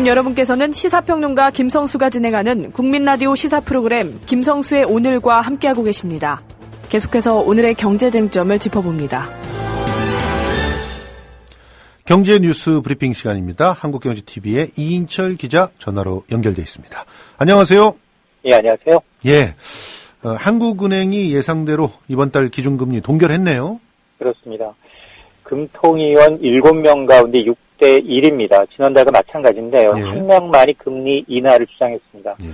지금 여러분께서는 시사평론가 김성수가 진행하는 국민라디오 시사 프로그램 김성수의 오늘과 함께하고 계십니다. 계속해서 오늘의 경제쟁점을 짚어봅니다. 경제 뉴스 브리핑 시간입니다. 한국경제TV의 이인철 기자 전화로 연결돼 있습니다. 안녕하세요. 예, 안녕하세요. 예, 한국은행이 예상대로 이번 달 기준금리 동결했네요. 그렇습니다. 금통위원 7명 가운데 6대 1입니다. 지난달과 마찬가지인데요. 예. 한 명만이 금리 인하를 주장했습니다. 예.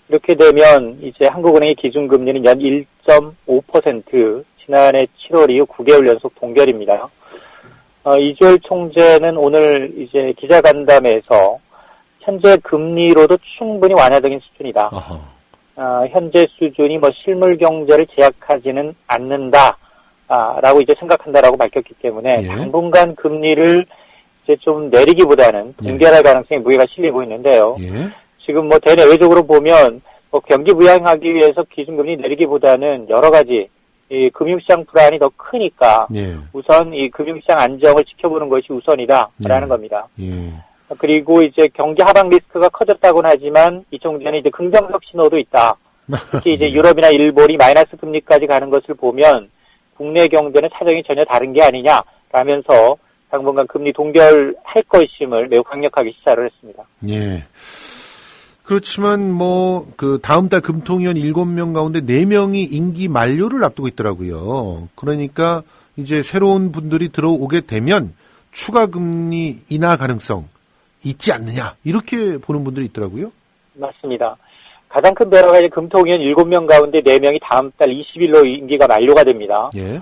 이렇게 되면 이제 한국은행의 기준금리는 연 1.5%, 지난해 7월 이후 9개월 연속 동결입니다. 이주열 총재는 오늘 이제 기자간담회에서 현재 금리로도 충분히 완화적인 수준이다. 현재 수준이 실물 경제를 제약하지는 않는다. 라고 이제 생각한다라고 밝혔기 때문에 예. 당분간 금리를 이제 좀 내리기보다는 동결할 가능성이 무게가 실리고 있는데요. 예. 지금 대내외적으로 보면 경기 부양하기 위해서 기준금리 내리기보다는 여러 가지 이 금융시장 불안이 더 크니까 예. 우선 이 금융시장 안정을 지켜보는 것이 우선이다라는 예. 겁니다. 예. 그리고 이제 경기 하방 리스크가 커졌다고는 하지만 이 총재는 이제 긍정적 신호도 있다. 특히 이제 유럽이나 일본이 마이너스 금리까지 가는 것을 보면 국내 경제는 사정이 전혀 다른 게 아니냐라면서 당분간 금리 동결할 것임을 매우 강력하게 시사를 했습니다. 예. 그렇지만 다음 달 금통위원 7명 가운데 4명이 임기 만료를 앞두고 있더라고요. 그러니까 이제 새로운 분들이 들어오게 되면 추가 금리 인하 가능성 있지 않느냐, 이렇게 보는 분들이 있더라고요. 맞습니다. 가장 큰 변화가 이제 금통위원 7명 가운데 4명이 다음 달 20일로 임기가 만료가 됩니다. 예.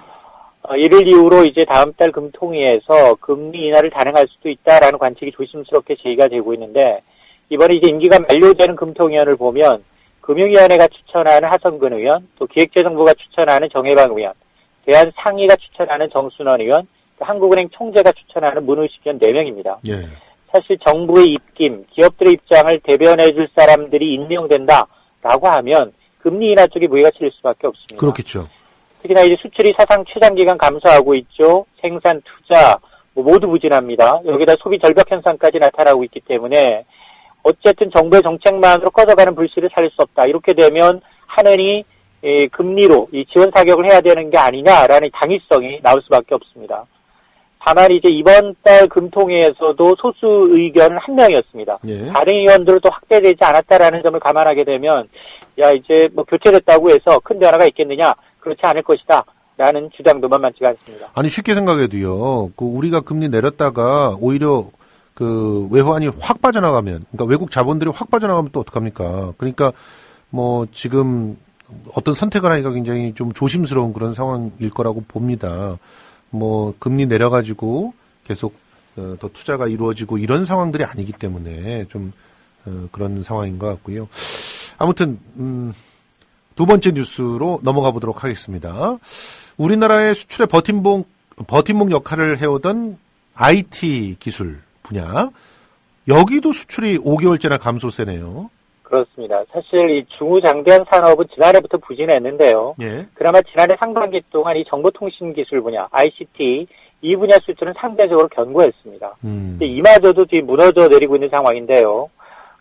이를 이유로 이제 다음 달 금통위에서 금리 인하를 단행할 수도 있다라는 관측이 조심스럽게 제기가 되고 있는데, 이번에 이제 임기가 만료되는 금통위원을 보면 금융위원회가 추천하는 하성근 의원, 또 기획재정부가 추천하는 정혜방 의원, 대한상의가 추천하는 정순원 의원, 한국은행 총재가 추천하는 문우식 의원 4명입니다. 예. 사실 정부의 입김, 기업들의 입장을 대변해 줄 사람들이 임명된다라고 하면 금리 인하 쪽에 무게가 실릴 수밖에 없습니다. 그렇겠죠. 특히나 이제 수출이 사상 최장기간 감소하고 있죠. 생산, 투자 모두 부진합니다. 여기다 소비 절벽 현상까지 나타나고 있기 때문에 어쨌든 정부의 정책만으로 꺼져가는 불씨를 살릴 수 없다. 이렇게 되면 한은이 금리로 이 지원 사격을 해야 되는 게 아니냐라는 당위성이 나올 수밖에 없습니다. 다만 이제 이번 달 금통위에서도 소수 의견은 1명이었습니다. 예. 다른 의원들도 확대되지 않았다라는 점을 감안하게 되면 이제 교체됐다고 해서 큰 변화가 있겠느냐, 그렇지 않을 것이다 라는 주장도 만만치가 않습니다. 아니, 쉽게 생각해도요, 우리가 금리 내렸다가 오히려 외환이 확 빠져나가면, 그러니까 외국 자본들이 확 빠져나가면 또 어떡합니까? 그러니까 지금 어떤 선택을 하기가 굉장히 좀 조심스러운 그런 상황일 거라고 봅니다. 금리 내려가지고 계속 더 투자가 이루어지고 이런 상황들이 아니기 때문에 좀 그런 상황인 것 같고요. 아무튼 두 번째 뉴스로 넘어가 보도록 하겠습니다. 우리나라의 수출의 버팀목 역할을 해오던 IT 기술 분야, 여기도 수출이 5개월째나 감소세네요. 그렇습니다. 사실 이 중후장대한 산업은 지난해부터 부진했는데요. 예. 그나마 지난해 상반기 동안 이 정보통신기술 분야, ICT, 이 분야 수출은 상대적으로 견고했습니다. 근데 이마저도 지금 무너져 내리고 있는 상황인데요.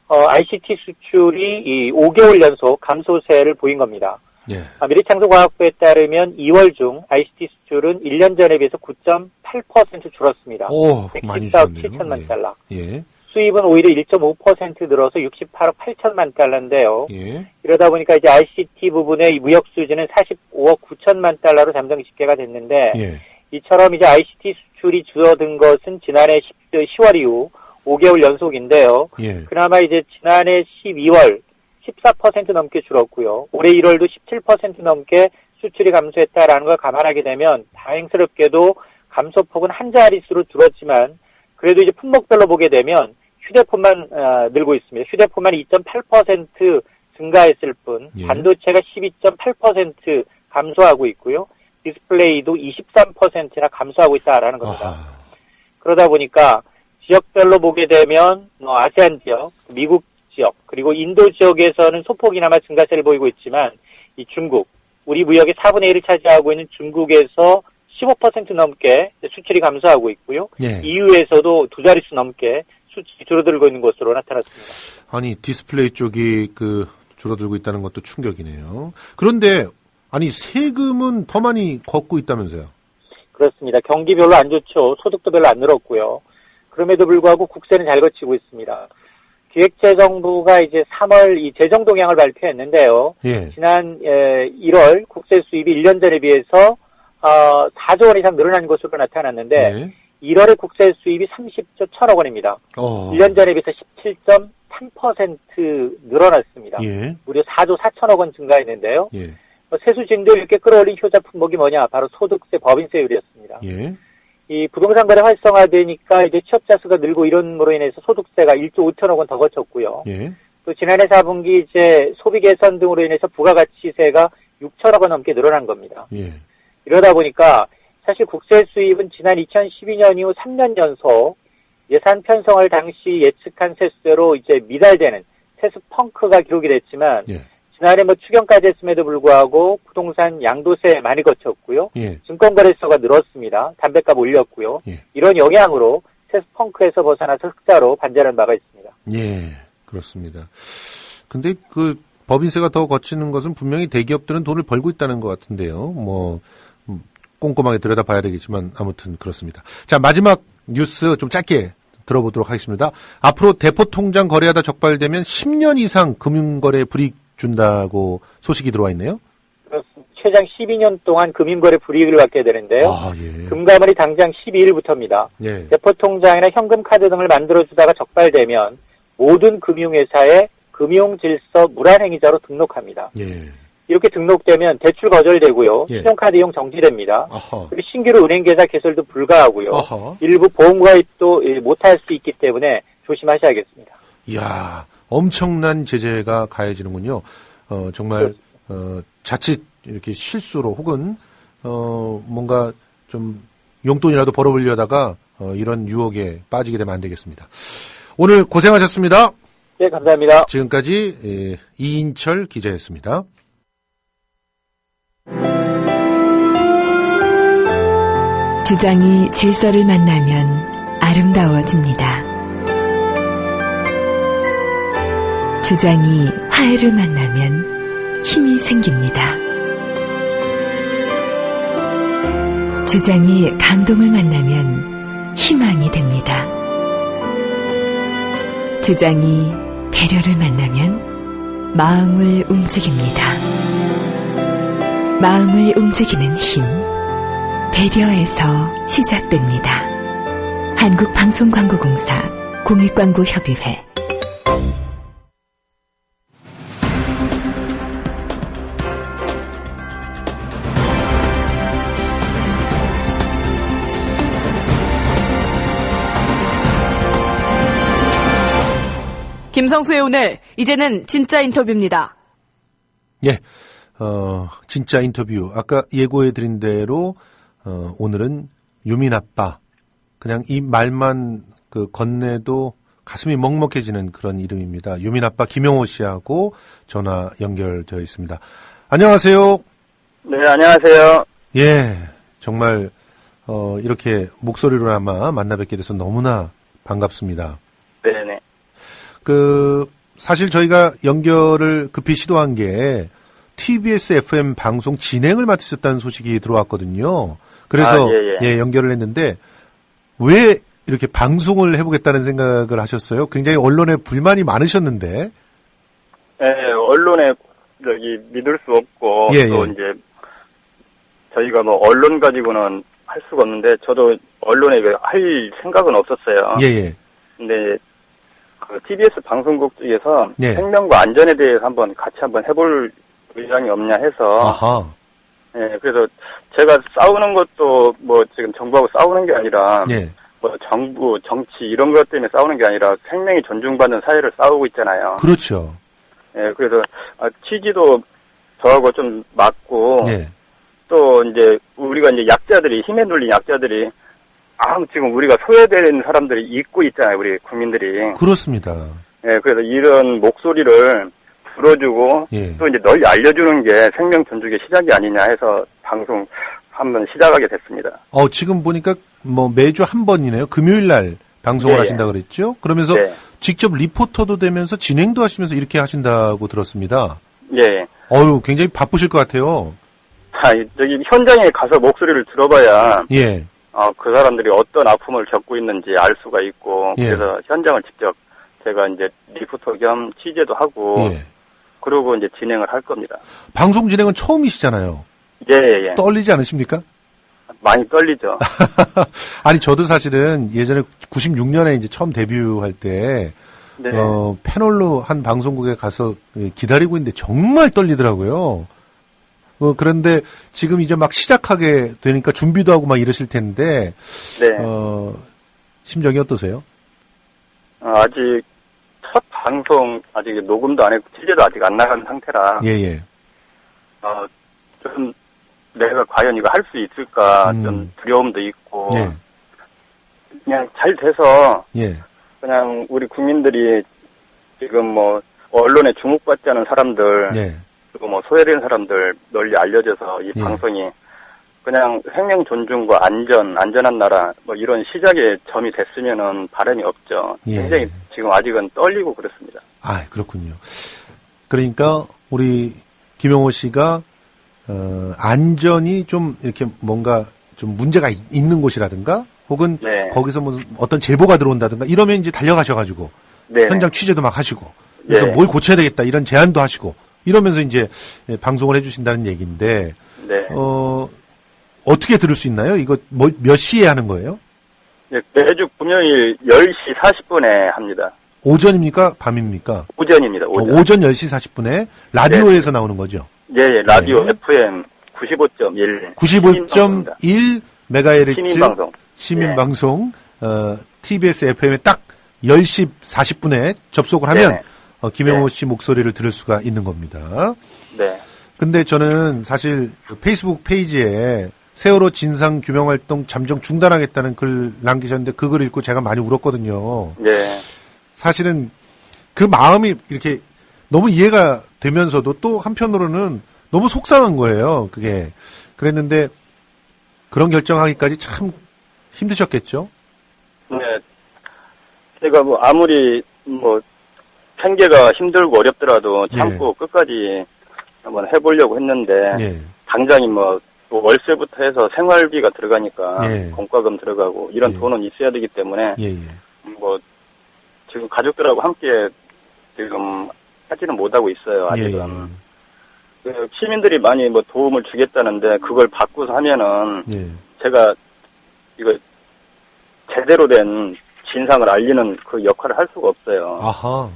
ICT 수출이 이 5개월 연속 감소세를 보인 겁니다. 예. 미래창조과학부에 따르면 2월 중 ICT 수출은 1년 전에 비해서 9.8% 줄었습니다. 오, 많이 줄었네요. 7천만 달러. 예. 수입은 오히려 1.5% 늘어서 68억 8천만 달러인데요. 예. 이러다 보니까 이제 ICT 부분의 무역 수지는 45억 9천만 달러로 잠정 집계가 됐는데, 예. 이처럼 이제 ICT 수출이 줄어든 것은 지난해 10월 이후 5개월 연속인데요. 예. 그나마 이제 지난해 12월 14% 넘게 줄었고요. 올해 1월도 17% 넘게 수출이 감소했다라는 걸 감안하게 되면 다행스럽게도 감소폭은 한 자릿수로 줄었지만, 그래도 이제 품목별로 보게 되면 휴대폰만 늘고 있습니다. 휴대폰만 2.8% 증가했을 뿐, 예. 반도체가 12.8% 감소하고 있고요. 디스플레이도 23%나 감소하고 있다라는 겁니다. 아하. 그러다 보니까 지역별로 보게 되면 아세안 지역, 미국 지역, 그리고 인도 지역에서는 소폭이나마 증가세를 보이고 있지만, 이 중국, 우리 무역의 4분의 1을 차지하고 있는 중국에서 15% 넘게 수출이 감소하고 있고요. 예. EU에서도 두 자릿수 넘게 수치 줄어들고 있는 것으로 나타났습니다. 아니, 디스플레이 쪽이 줄어들고 있다는 것도 충격이네요. 그런데, 아니, 세금은 더 많이 걷고 있다면서요? 그렇습니다. 경기 별로 안 좋죠. 소득도 별로 안 늘었고요. 그럼에도 불구하고 국세는 잘 거치고 있습니다. 기획재정부가 이제 3월 이 재정 동향을 발표했는데요. 예. 지난 1월 국세 수입이 1년 전에 비해서 4조 원 이상 늘어난 것으로 나타났는데 예. 1월의 국세 수입이 30조 1천억 원입니다. 1년 전에 비해서 17.3% 늘어났습니다. 예. 무려 4조 4천억 원 증가했는데요. 예. 세수 증대를 이렇게 끌어올린 효자 품목이 뭐냐? 바로 소득세 법인세율이었습니다. 예. 이 부동산 거래 활성화되니까 이제 취업자 수가 늘고 이런으로 인해서 소득세가 1조 5천억 원 더 거쳤고요. 예. 또 지난해 4분기 이제 소비 개선 등으로 인해서 부가가치세가 6천억 원 넘게 늘어난 겁니다. 예. 이러다 보니까 사실 국세 수입은 지난 2012년 이후 3년 연속 예산 편성을 당시 예측한 세수대로 이제 미달되는 세수 펑크가 기록이 됐지만 예. 지난해 추경까지 했음에도 불구하고 부동산 양도세 많이 거쳤고요. 예. 증권거래소가 늘었습니다. 담배값 올렸고요. 예. 이런 영향으로 세수 펑크에서 벗어나서 흑자로 반전한 바가 있습니다. 예. 그렇습니다. 근데 법인세가 더 거치는 것은 분명히 대기업들은 돈을 벌고 있다는 것 같은데요. 꼼꼼하게 들여다봐야 되겠지만 아무튼 그렇습니다. 자, 마지막 뉴스 좀 짧게 들어보도록 하겠습니다. 앞으로 대포통장 거래하다 적발되면 10년 이상 금융거래 불이익 준다고 소식이 들어와 있네요. 그렇습니다. 최장 12년 동안 금융거래 불이익을 받게 되는데요. 예. 금감원이 당장 12일부터입니다. 예. 대포통장이나 현금카드 등을 만들어주다가 적발되면 모든 금융회사에 금융질서 물안행위자로 등록합니다. 예. 이렇게 등록되면 대출 거절되고요. 예. 신용카드 이용 정지됩니다. 아하. 그리고 신규로 은행계좌 개설도 불가하고요. 아하. 일부 보험가입도 못할 수 있기 때문에 조심하셔야겠습니다. 이야, 엄청난 제재가 가해지는군요. 정말 자칫 이렇게 실수로 혹은 뭔가 좀 용돈이라도 벌어보려다가 이런 유혹에 빠지게 되면 안 되겠습니다. 오늘 고생하셨습니다. 네, 감사합니다. 지금까지 이인철 기자였습니다. 주장이 질서를 만나면 아름다워집니다. 주장이 화해를 만나면 힘이 생깁니다. 주장이 감동을 만나면 희망이 됩니다. 주장이 배려를 만나면 마음을 움직입니다. 마음을 움직이는 힘, 배려에서 시작됩니다. 한국방송광고공사 공익광고협의회. 김성수의 오늘, 이제는 진짜 인터뷰입니다. 예, 진짜 인터뷰. 아까 예고해드린 대로, 오늘은 유민 아빠. 그냥 이 말만 건네도 가슴이 먹먹해지는 그런 이름입니다. 유민 아빠 김영호 씨하고 전화 연결되어 있습니다. 안녕하세요. 네, 안녕하세요. 예, 정말, 이렇게 목소리로나마 만나 뵙게 돼서 너무나 반갑습니다. 네네. 사실 저희가 연결을 급히 시도한 게 TBS FM 방송 진행을 맡으셨다는 소식이 들어왔거든요. 그래서 예, 연결을 했는데 왜 이렇게 방송을 해보겠다는 생각을 하셨어요? 굉장히 언론에 불만이 많으셨는데. 네, 언론에 믿을 수 없고 예, 또 예. 이제 저희가 언론 가지고는 할 수가 없는데 저도 언론에 할 생각은 없었어요. 예, 예. 근데 TBS 방송국 쪽에서 예. 생명과 안전에 대해서 같이 해볼 의향이 없냐 해서. 아하. 예, 그래서 제가 싸우는 것도 지금 정부하고 싸우는 게 아니라. 예. 정부, 정치 이런 것 때문에 싸우는 게 아니라 생명이 존중받는 사회를 싸우고 있잖아요. 그렇죠. 예, 그래서 취지도 저하고 좀 맞고. 예. 또 이제 우리가 이제 약자들이 힘에 눌린 약자들이 지금 우리가 소외되는 사람들이 있고 있잖아요, 우리 국민들이. 그렇습니다. 예, 그래서 이런 목소리를 들어주고 예. 또 이제 널리 알려주는 게 생명 존중의 시작이 아니냐 해서 방송 한번 시작하게 됐습니다. 지금 보니까 매주 한 번이네요. 금요일 날 방송을 예, 하신다 그랬죠? 그러면서 네. 직접 리포터도 되면서 진행도 하시면서 이렇게 하신다고 들었습니다. 예. 굉장히 바쁘실 것 같아요. 저기 현장에 가서 목소리를 들어봐야 예. 그 사람들이 어떤 아픔을 겪고 있는지 알 수가 있고 예. 그래서 현장을 직접 제가 이제 리포터 겸 취재도 하고 예. 그러고 이제 진행을 할 겁니다. 방송 진행은 처음이시잖아요. 예. 떨리지 않으십니까? 많이 떨리죠. 아니, 저도 사실은 예전에 96년에 이제 처음 데뷔할 때, 네. 패널로 한 방송국에 가서 기다리고 있는데 정말 떨리더라고요. 그런데 지금 이제 막 시작하게 되니까 준비도 하고 막 이러실 텐데, 네. 심정이 어떠세요? 아직 첫 방송 아직 녹음도 안 했고 취재도 아직 안 나간 상태라 예. 좀 내가 과연 이거 할 수 있을까 좀 두려움도 있고 예. 그냥 잘 돼서 예. 그냥 우리 국민들이 지금 뭐 언론에 주목받지 않은 사람들 예. 그리고 뭐 소외된 사람들 널리 알려져서 이 예. 방송이 그냥 생명 존중과 안전한 나라 뭐 이런 시작의 점이 됐으면은 바람이 없죠. 예. 굉장히 지금 아직은 떨리고 그렇습니다. 그렇군요. 그러니까 우리 김영호 씨가 안전이 좀 이렇게 뭔가 좀 문제가 있는 곳이라든가 혹은 네. 거기서 무슨 어떤 제보가 들어온다든가 이러면 이제 달려가셔가지고 네. 현장 취재도 막 하시고 그래서 네. 뭘 고쳐야 되겠다 이런 제안도 하시고 이러면서 이제 방송을 해주신다는 얘기인데 네. 어떻게 들을 수 있나요? 이거 몇 시에 하는 거예요? 네, 매주 금요일 10시 40분에 합니다. 오전입니까? 밤입니까? 오전입니다. 오전. 오전 10시 40분에 라디오에서 나오는 거죠? 예, 라디오 네. FM 95.1. 95.1 메가헤르츠 시민방송. 시민방송 TBS FM에 딱 10시 40분에 접속을 하면 김영호 씨 목소리를 들을 수가 있는 겁니다. 네. 근데 저는 사실 페이스북 페이지에 세월호 진상 규명 활동 잠정 중단하겠다는 글 남기셨는데 그 글 읽고 제가 많이 울었거든요. 네. 사실은 그 마음이 이렇게 너무 이해가 되면서도 또 한편으로는 너무 속상한 거예요. 그게. 그랬는데 그런 결정하기까지 참 힘드셨겠죠? 네. 제가 뭐 아무리 뭐 생계가 힘들고 어렵더라도 참고 끝까지 한번 해보려고 했는데 당장이 뭐 월세부터 해서 생활비가 들어가니까 공과금 들어가고 이런 돈은 있어야 되기 때문에 뭐 지금 가족들하고 함께 지금 하지는 못하고 있어요. 아직은. 시민들이 많이 뭐 도움을 주겠다는데 그걸 받고서 하면은 제가 이거 제대로 된 진상을 알리는 그 역할을 할 수가 없어요. 아하.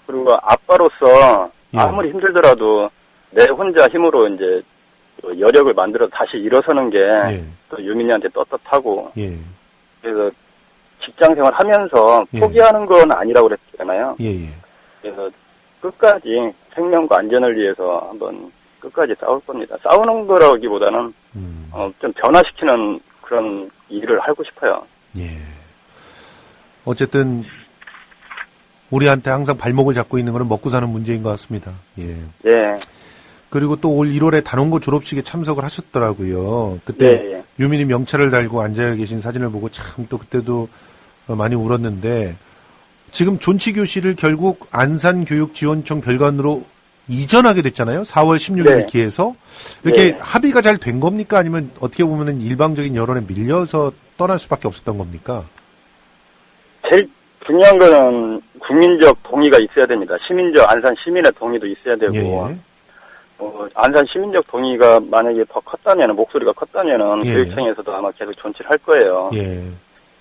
그리고 아빠로서 아무리 힘들더라도 내 혼자 힘으로 이제 여력을 만들어 다시 일어서는 게 또 유민이한테 떳떳하고 그래서 직장 생활 하면서 포기하는 건 아니라고 그랬잖아요. 그래서 끝까지 생명과 안전을 위해서 한번 끝까지 싸울 겁니다. 싸우는 거라기보다는 좀 변화시키는 그런 일을 하고 싶어요. 어쨌든 우리한테 항상 발목을 잡고 있는 것은 먹고 사는 문제인 것 같습니다. 그리고 또 올 1월에 단원고 졸업식에 참석을 하셨더라고요. 그때 유민이 명찰을 달고 앉아 계신 사진을 보고 참 또 그때도 많이 울었는데 지금 존치교실을 결국 안산교육지원청 별관으로 이전하게 됐잖아요. 4월 16일 기해서. 이렇게 합의가 잘 된 겁니까? 아니면 어떻게 보면은 일방적인 여론에 밀려서 떠날 수밖에 없었던 겁니까? 제일 중요한 거는 국민적 동의가 있어야 됩니다. 안산 시민의 동의도 있어야 되고 안산 시민적 동의가 만약에 더 컸다면 목소리가 컸다면 교육청에서도 아마 계속 존치를 할 거예요.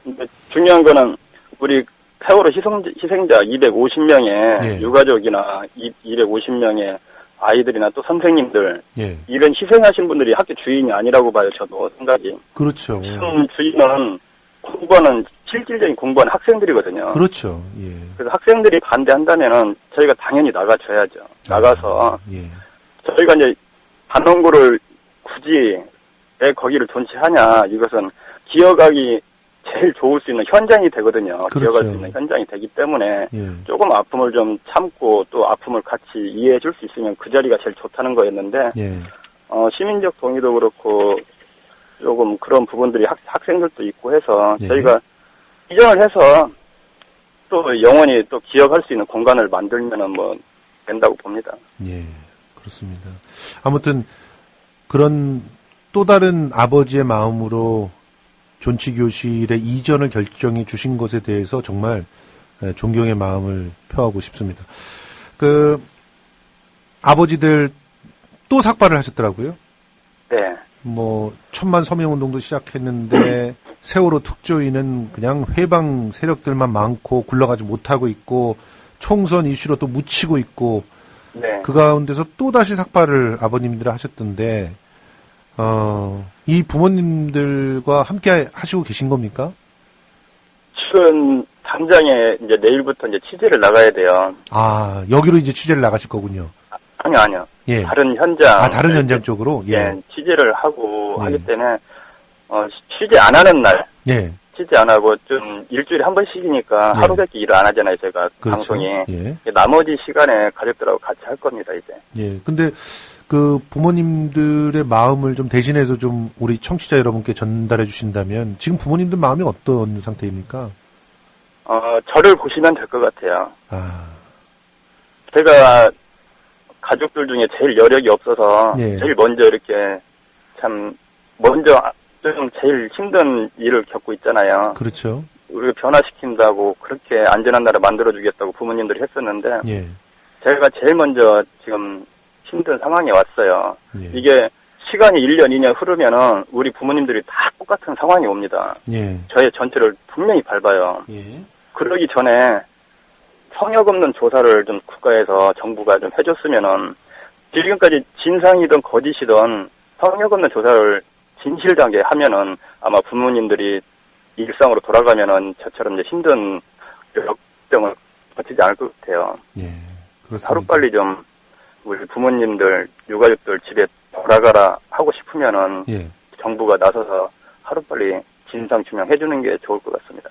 근데 중요한 거는 우리 세월호 희생자 250명의 유가족이나 250명의 아이들이나 또 선생님들 이런 희생하신 분들이 학교 주인이 아니라고 봐요. 저도 생각이. 그렇죠. 주인은 공부하는 실질적인 공부하는 학생들이거든요. 그렇죠. 그래서 학생들이 반대한다면은 저희가 당연히 나가줘야죠. 나가서 저희가 이제 단원고를 굳이 왜 거기를 존치하냐 이것은 기억하기 제일 좋을 수 있는 현장이 되거든요. 그렇죠. 기억할 수 있는 현장이 되기 때문에 조금 아픔을 좀 참고 또 아픔을 같이 이해해 줄 수 있으면 그 자리가 제일 좋다는 거였는데 시민적 동의도 그렇고 조금 그런 부분들이 학생들도 있고 해서 저희가 이전을 해서 또 영원히 또 기억할 수 있는 공간을 만들면은 뭐 된다고 봅니다. 예, 그렇습니다. 아무튼 그런 또 다른 아버지의 마음으로 존치교실의 이전을 결정해 주신 것에 대해서 정말 존경의 마음을 표하고 싶습니다. 그 아버지들 또 삭발을 하셨더라고요. 네. 뭐 천만 서명운동도 시작했는데 세월호 특조위는 그냥 회방 세력들만 많고 굴러가지 못하고 있고 총선 이슈로 또 묻히고 있고 네. 그 가운데서 또 다시 삭발을 아버님들 하셨던데 이 부모님들과 함께 하시고 계신 겁니까? 지금 당장에 이제 내일부터 이제 취재를 나가야 돼요. 아, 여기로 이제 취재를 나가실 거군요. 아니요. 예. 다른 현장. 아, 다른 현장 쪽으로? 예. 취재를 하고 예. 하기 때문에, 취재 안 하는 날. 예. 취재 안 하고 좀 일주일에 한 번씩이니까 예. 하루밖에 일을 안 하잖아요, 제가. 그렇죠. 방송이. 예. 나머지 시간에 가족들하고 같이 할 겁니다, 이제. 예. 근데 그 부모님들의 마음을 좀 대신해서 좀 우리 청취자 여러분께 전달해 주신다면 지금 부모님들 마음이 어떤 상태입니까? 저를 보시면 될 것 같아요. 아. 제가 가족들 중에 제일 여력이 없어서 예. 제일 먼저 이렇게 좀 제일 힘든 일을 겪고 있잖아요. 그렇죠. 우리가 변화시킨다고 그렇게 안전한 나라 만들어주겠다고 부모님들이 했었는데 예. 제가 제일 먼저 지금 힘든 상황에 왔어요. 예. 이게 시간이 1년, 2년 흐르면은 우리 부모님들이 다 똑같은 상황이 옵니다. 예. 저의 전체를 분명히 밟아요. 예. 그러기 전에 성역 없는 조사를 좀 국가에서 정부가 좀 해줬으면은 지금까지 진상이든 거짓이든 성역 없는 조사를 진실하게 하면은 아마 부모님들이 일상으로 돌아가면은 저처럼 이제 힘든 역병을 거치지 않을 것 같아요. 예. 그렇습니다. 하루빨리 좀 우리 부모님들, 유가족들 집에 돌아가라 하고 싶으면은 예. 정부가 나서서 하루빨리 진상 규명해주는 게 좋을 것 같습니다.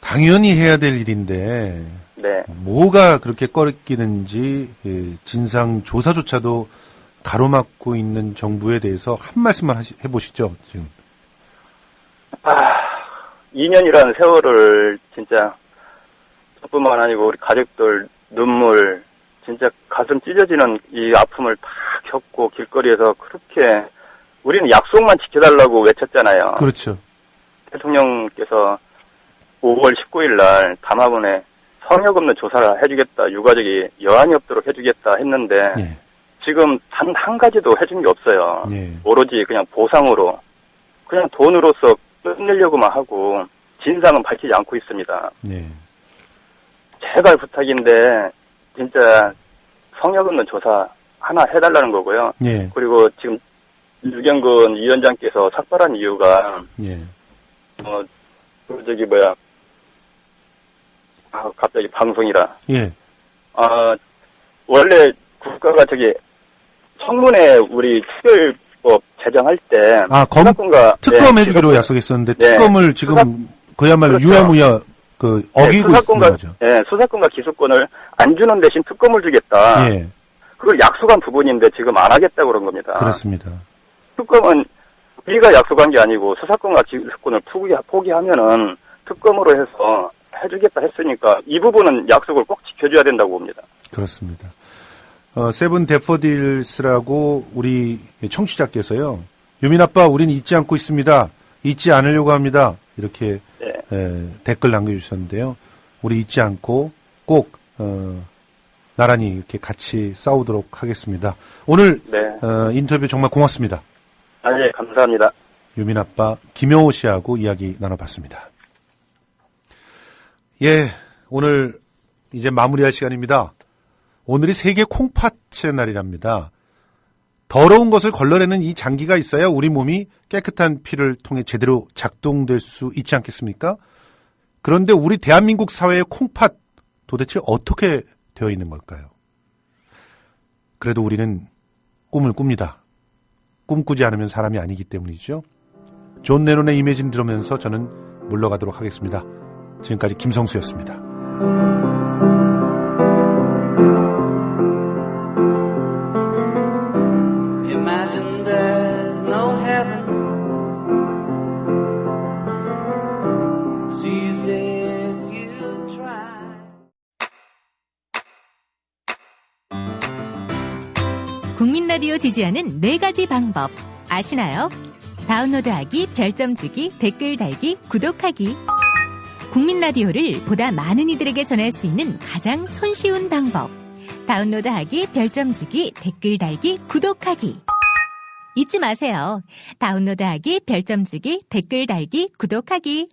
당연히 해야 될 일인데 네. 뭐가 그렇게 꺼리끼는지 진상 조사조차도 가로막고 있는 정부에 대해서 한 말씀만 해보시죠. 지금. 2년이라는 세월을 진짜 저뿐만 아니고 우리 가족들 눈물 진짜 가슴 찢어지는 이 아픔을 다 겪고 길거리에서 그렇게 우리는 약속만 지켜달라고 외쳤잖아요. 그렇죠. 대통령께서 5월 19일 날 담화문에 성역 없는 조사를 해주겠다, 유가족이 여한이 없도록 해주겠다 했는데 예. 지금 단 한 가지도 해준 게 없어요. 예. 오로지 그냥 보상으로 그냥 돈으로서 끝내려고만 하고 진상은 밝히지 않고 있습니다. 예. 제발 부탁인데 진짜 성역 없는 조사 하나 해달라는 거고요. 예. 그리고 지금 유경근 위원장께서 삭발한 이유가 예. 갑자기 방송이라. 예. 원래 국가가 청문회 우리 특별법 제정할 때 수사권과 특검 해주기로 약속했었는데 특검을 지금 그야말로 그렇죠. 유야무야 어기고 있는 거죠. 네, 수사권과 기소권을 안 주는 대신 특검을 주겠다. 예. 그걸 약속한 부분인데 지금 안 하겠다고 그런 겁니다. 그렇습니다. 특검은 우리가 약속한 게 아니고 수사권과 기소권을 포기하면은 특검으로 해서 해주겠다 했으니까 이 부분은 약속을 꼭 지켜줘야 된다고 봅니다. 그렇습니다. 세븐 데퍼딜스라고 우리 청취자께서요. 유민 아빠, 우린 잊지 않고 있습니다. 잊지 않으려고 합니다. 이렇게 댓글 남겨주셨는데요. 우리 잊지 않고 꼭 나란히 이렇게 같이 싸우도록 하겠습니다. 오늘 인터뷰 정말 고맙습니다. 예, 감사합니다. 유민 아빠 김영호 씨하고 이야기 나눠봤습니다. 예, 오늘 이제 마무리할 시간입니다. 오늘이 세계 콩팥의 날이랍니다. 더러운 것을 걸러내는 이 장기가 있어야 우리 몸이 깨끗한 피를 통해 제대로 작동될 수 있지 않겠습니까? 그런데 우리 대한민국 사회의 콩팥 도대체 어떻게 되어 있는 걸까요? 그래도 우리는 꿈을 꿉니다. 꿈꾸지 않으면 사람이 아니기 때문이죠. 존 레논의 이매진 들으면서 저는 물러가도록 하겠습니다. 지금까지 김성수였습니다. Imagine there's no heaven. See 국민 라디오 지지하는 4가지 방법 아시나요? 다운로드하기, 별점 주기, 댓글 달기, 구독하기. 국민 라디오를 보다 많은 이들에게 전할 수 있는 가장 손쉬운 방법. 다운로드하기, 별점 주기, 댓글 달기, 구독하기. 잊지 마세요. 다운로드하기, 별점 주기, 댓글 달기, 구독하기.